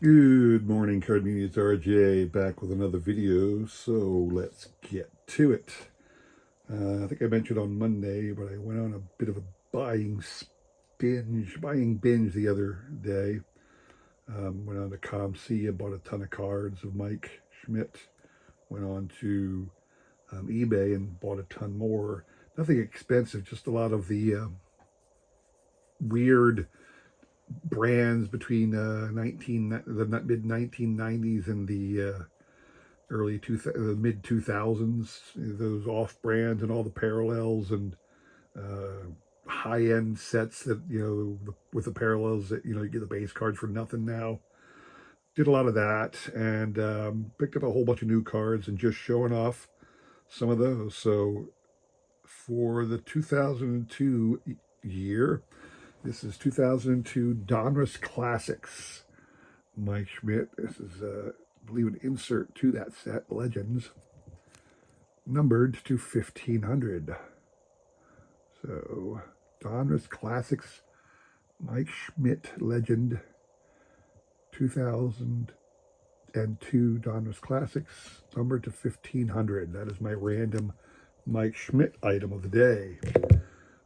Good morning, Card Media. It's RJ back with another video. So let's get to it. I think I mentioned on Monday, but I went on a bit of a buying binge the other day. Went on to ComC and bought a ton of cards of Mike Schmidt. Went on to eBay and bought a ton more. Nothing expensive, just a lot of the weird brands between the mid 1990s and the mid 2000s, those off brands and all the parallels and high end sets that with the parallels that you get the base cards for nothing now. Did a lot of that and picked up a whole bunch of new cards and just showing off some of those. So for the 2002 year, this is 2002 Donruss Classics. Mike Schmidt. This is, I believe, an insert to that set, Legends, numbered to 1500. So, Donruss Classics, Mike Schmidt Legend, 2002 Donruss Classics, numbered to 1500. That is my random Mike Schmidt item of the day.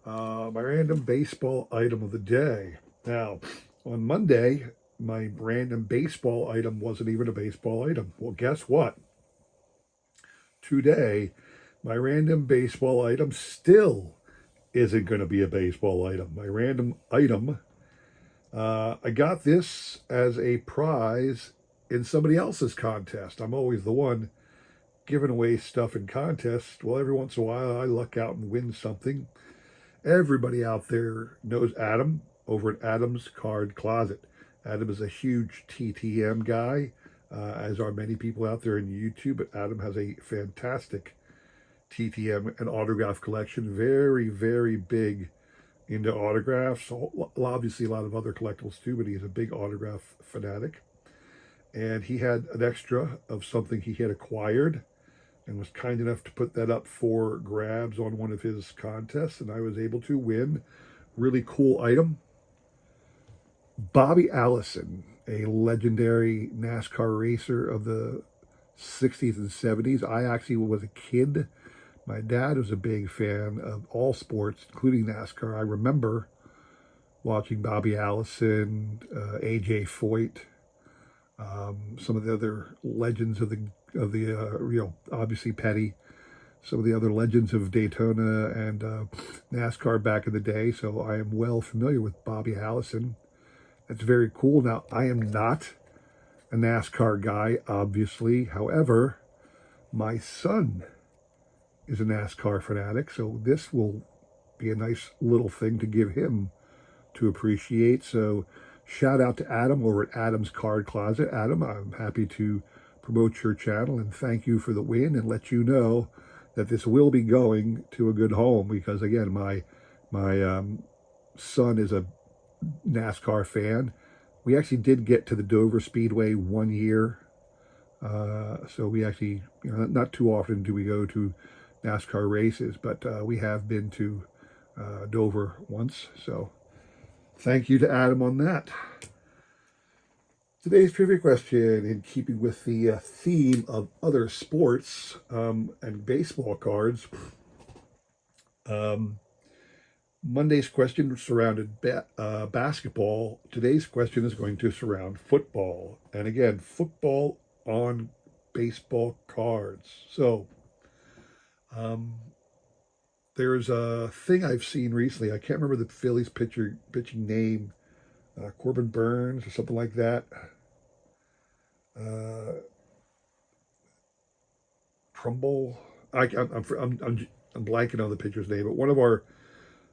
My random baseball item of the day. Now, on Monday, my random baseball item wasn't even a baseball item. Well, guess what? Today, my random baseball item still isn't going to be a baseball item. My random item, I got this as a prize in somebody else's contest. I'm always the one giving away stuff in contests. Well, every once in a while, I luck out and win something. Everybody out there knows Adam over at Adam's Card Closet. Adam is a huge TTM guy, as are many people out there in YouTube, but Adam has a fantastic TTM and autograph collection. Very, very big into autographs. Obviously, a lot of other collectibles too, but he's a big autograph fanatic. And he had an extra of something he had acquired and was kind enough to put that up for grabs on one of his contests, and I was able to win. Really cool item. Bobby Allison, a legendary NASCAR racer of the 60s and 70s. I actually was a kid. My dad was a big fan of all sports, including NASCAR. I remember watching Bobby Allison, AJ Foyt, some of the other legends of the obviously Petty, some of the other legends of Daytona and NASCAR back in the day. So I am well familiar with Bobby Allison. That's very cool. Now, I am not a NASCAR guy, obviously. However, my son is a NASCAR fanatic, so this will be a nice little thing to give him to appreciate. So shout out to Adam over at Adam's Card Closet. Adam, I'm happy to promote your channel and thank you for the win and let you know that this will be going to a good home because, again, my son is a NASCAR fan. We actually did get to the Dover Speedway one year. So we actually, not too often do we go to NASCAR races, but we have been to Dover once. So thank you to Adam on that. Today's trivia question, in keeping with the theme of other sports and baseball cards. Monday's question surrounded basketball. Today's question is going to surround football. And again, football on baseball cards. So, there's a thing I've seen recently. I can't remember the Phillies pitching name, Corbin Burns or something like that. Trumbull. I'm blanking on the pitcher's name, but one of our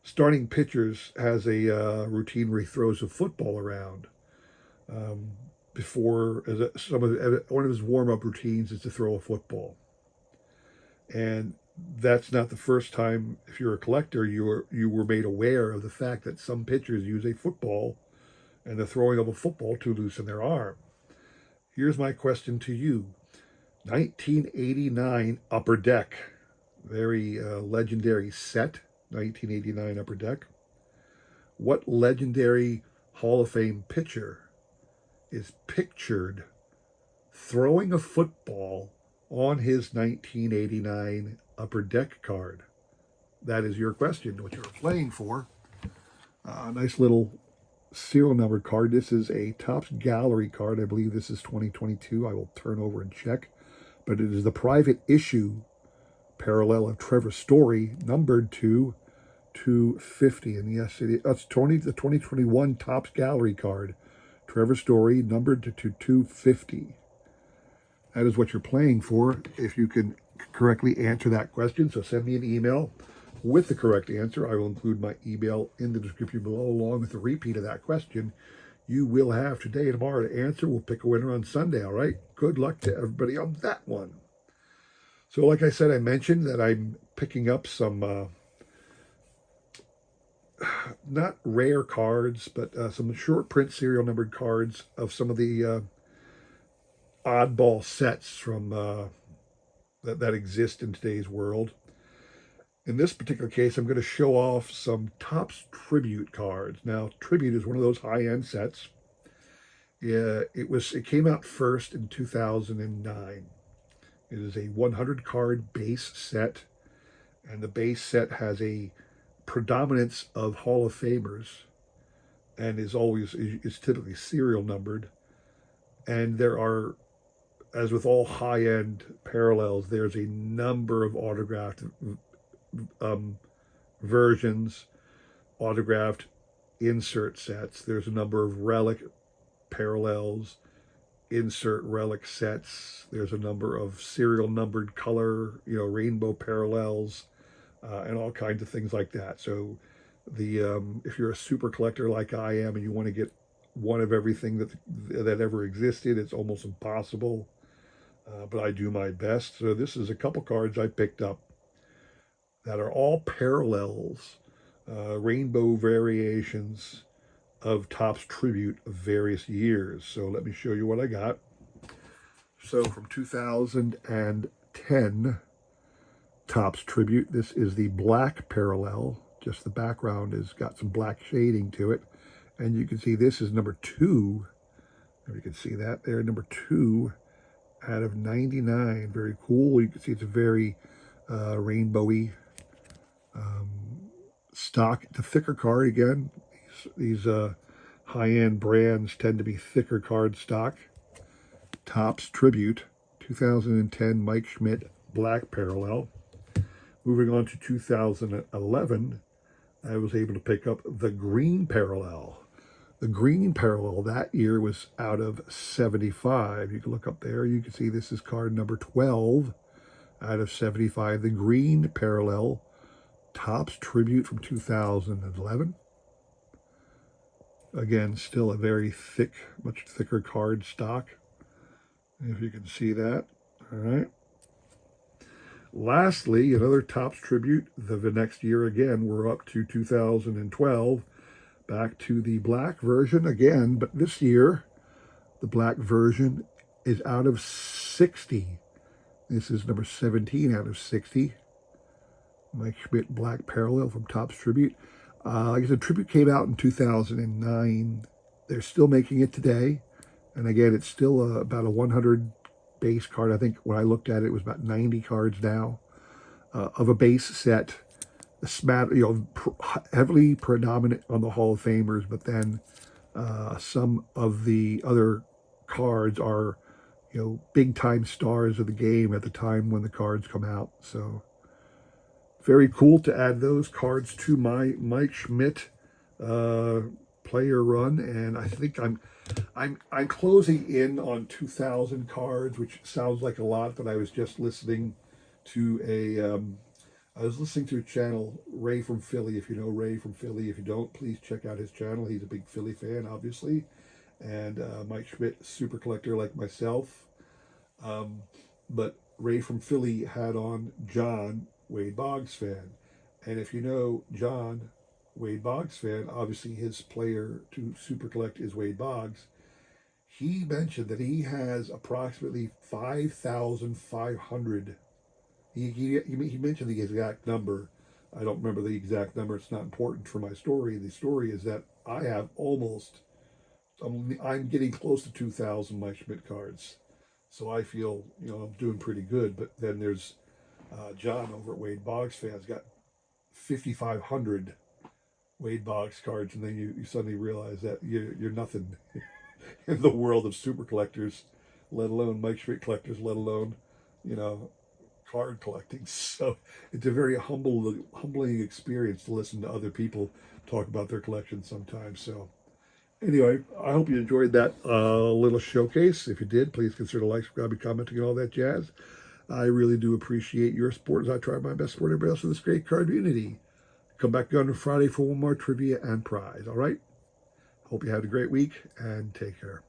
starting pitchers has a routine where he throws a football around. Before, one of his warm up routines is to throw a football, and that's not the first time. If you're a collector, you were made aware of the fact that some pitchers use a football and the throwing of a football to loosen their arm. Here's my question to you: 1989 Upper Deck, very legendary set. 1989 Upper Deck. What legendary Hall of Fame pitcher is pictured throwing a football on his 1989 Upper Deck card? That is your question, what you're playing for. Nice little serial number card. This is a Topps Gallery card. I believe this is 2022. I will turn over and check. But it is the private issue parallel of Trevor Story, numbered to 250. And yes, that's the 2021 Topps Gallery card. Trevor Story, numbered to 250. That is what you're playing for if you can correctly answer that question. So send me an email with the correct answer. I will include my email in the description below along with a repeat of that question. You will have today and tomorrow to answer. We'll pick a winner on Sunday, all right? Good luck to everybody on that one. So like I said, I mentioned that I'm picking up some, not rare cards, but some short print serial numbered cards of some of the oddball sets from that exist in today's world. In this particular case, I'm going to show off some Topps Tribute cards. Now, Tribute is one of those high-end sets. Yeah, it came out first in 2009. It is a 100 card base set, and the base set has a predominance of Hall of Famers, and is typically serial numbered. And there are, as with all high-end parallels, there's a number of autographed versions, autographed insert sets. There's a number of relic parallels, insert relic sets. There's a number of serial numbered color, rainbow parallels, and all kinds of things like that. So if you're a super collector like I am and you want to get one of everything that ever existed, it's almost impossible. But I do my best. So this is a couple cards I picked up that are all parallels, rainbow variations of Topps Tribute of various years. So let me show you what I got. So from 2010 Topps Tribute, this is the black parallel. Just the background has got some black shading to it. And you can see this is number 2. If you can see that there, number 2 out of 99. Very cool. You can see it's a very rainbowy stock. It's a thicker card again. These high-end brands tend to be thicker card stock. Topps Tribute, 2010 Mike Schmidt black parallel. Moving on to 2011, I was able to pick up the green parallel. The green parallel that year was out of 75. You can look up there. You can see this is card number 12 out of 75. The green parallel, Topps Tribute from 2011. Again, still a very thick, much thicker card stock, if you can see that. All right. Lastly, another Topps Tribute. The next year again, we're up to 2012. Back to the black version again, but this year, the black version is out of 60. This is number 17 out of 60. Mike Schmidt black parallel from Topps Tribute. Like I said, Tribute came out in 2009. They're still making it today. And again, it's still about a 100 base card. I think when I looked at it, it was about 90 cards now of a base set. Heavily predominant on the Hall of Famers, but then some of the other cards are, big time stars of the game at the time when the cards come out. So very cool to add those cards to my Mike Schmidt player run, and I think I'm closing in on 2,000 cards, which sounds like a lot, but I was just listening to a channel, Ray from Philly. If you know Ray from Philly, if you don't, please check out his channel. He's a big Philly fan, obviously, and Mike Schmidt, super collector like myself. But Ray from Philly had on John, Wade Boggs fan, and if you know John, Wade Boggs fan, obviously his player to super collect is Wade Boggs. He mentioned that he has approximately 5,500. He mentioned the exact number. I don't remember the exact number. It's not important for my story. The story is that I have almost I'm getting close to 2,000 Mike Schmidt cards. So I feel, I'm doing pretty good. But then there's John over at Wade Boggs Fans got 5,500 Wade Boggs cards, and then you suddenly realize that you're nothing in the world of super collectors, let alone Mike Schmidt collectors, let alone, you know, card collecting. So it's a very humbling experience to listen to other people talk about their collections sometimes. So anyway, I hope you enjoyed that little showcase. If you did, please consider like, subscribing, commenting, and all that jazz. I really do appreciate your support as I try my best to support everybody else in this great card community. Come back on Friday for one more trivia and prize. All right? Hope you had a great week and take care.